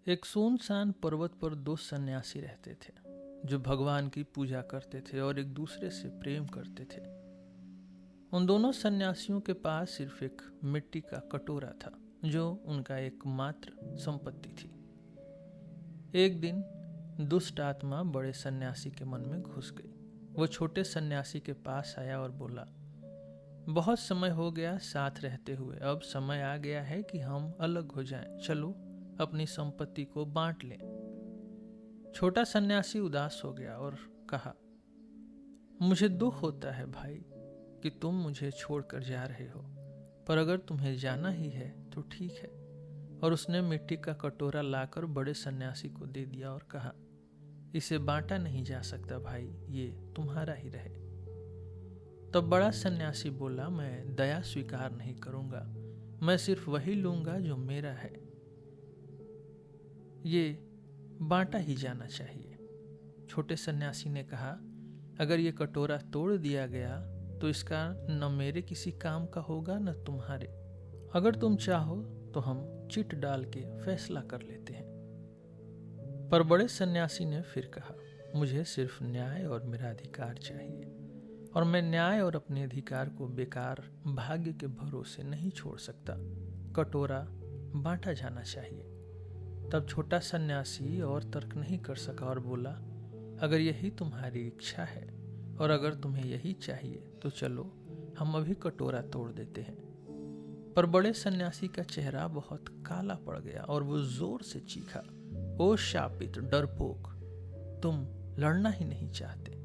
एक सुनसान पर्वत पर दो सन्यासी रहते थे जो भगवान की पूजा करते थे और एक दूसरे से प्रेम करते थे। उन दोनों सन्यासियों के पास सिर्फ एक मिट्टी का कटोरा था जो उनका एकमात्र संपत्ति थी। एक दिन दुष्ट आत्मा बड़े सन्यासी के मन में घुस गई। वो छोटे सन्यासी के पास आया और बोला, बहुत समय हो गया साथ रहते हुए, अब समय आ गया है कि हम अलग हो जाएं। चलो अपनी संपत्ति को बांट लें। छोटा सन्यासी उदास हो गया और कहा, मुझे दुख होता है भाई कि तुम मुझे छोड़कर जा रहे हो, पर अगर तुम्हें जाना ही है तो ठीक है। और उसने मिट्टी का कटोरा लाकर बड़े सन्यासी को दे दिया और कहा, इसे बांटा नहीं जा सकता भाई, ये तुम्हारा ही रहे। तब बड़ा सन्यासी बोला, मैं दया स्वीकार नहीं करूंगा, मैं सिर्फ वही लूंगा जो मेरा है, ये बांटा ही जाना चाहिए। छोटे सन्यासी ने कहा, अगर ये कटोरा तोड़ दिया गया तो इसका न मेरे किसी काम का होगा न तुम्हारे। अगर तुम चाहो तो हम चिट डाल के फैसला कर लेते हैं। पर बड़े सन्यासी ने फिर कहा, मुझे सिर्फ न्याय और मेरा अधिकार चाहिए, और मैं न्याय और अपने अधिकार को बेकार भाग्य के भरोसे नहीं छोड़ सकता। कटोरा बांटा जाना चाहिए। तब छोटा सन्यासी और तर्क नहीं कर सका और बोला, अगर यही तुम्हारी इच्छा है और अगर तुम्हें यही चाहिए तो चलो हम अभी कटोरा तोड़ देते हैं। पर बड़े सन्यासी का चेहरा बहुत काला पड़ गया और वो जोर से चीखा, ओ शापित डरपोक, तुम लड़ना ही नहीं चाहते।